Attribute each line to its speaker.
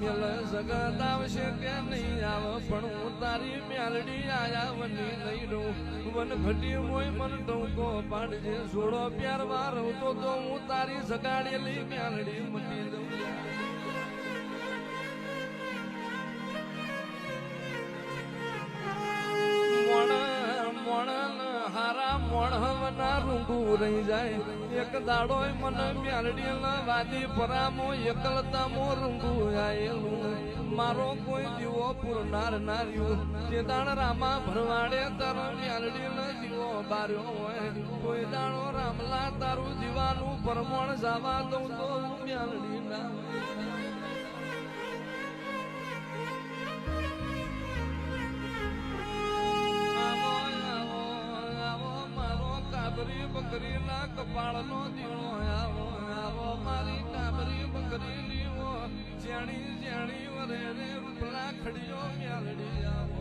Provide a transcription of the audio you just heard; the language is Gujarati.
Speaker 1: જગત આવશે કે નહીં આવે પણ હું તારી મ્યાલડી આયા વની નહીં રહું વન ઘટી મોય મન ટોકો પાડજે છોડો પ્યાર માં રહું તો હું તારી સગાડેલી મ્યાલડી મટી દઉં હારા મોણવના રૂંગું રહી જાય એક દાડો મને મ્યાલડી વાદી પરામો એકલતામો રૂંગું આયેલું મારો કોઈ દીવો પૂરનાર નાર્યું તે દાણ રામા ભરવાડે તારો મ્યાલડી દીવો બાર્યો હોય કોઈ દાણો રામલા તારું દીવાનું પરમોણ જવા દઉં તો મ્યાલડી ના કાબરી બકરી ના કપાળ નો દીવો આવો આવો મારી કાબરી બકરી લીવો જાણી જાણી વરે રે રૂપલા ખડીયો મ્યાલડી આવો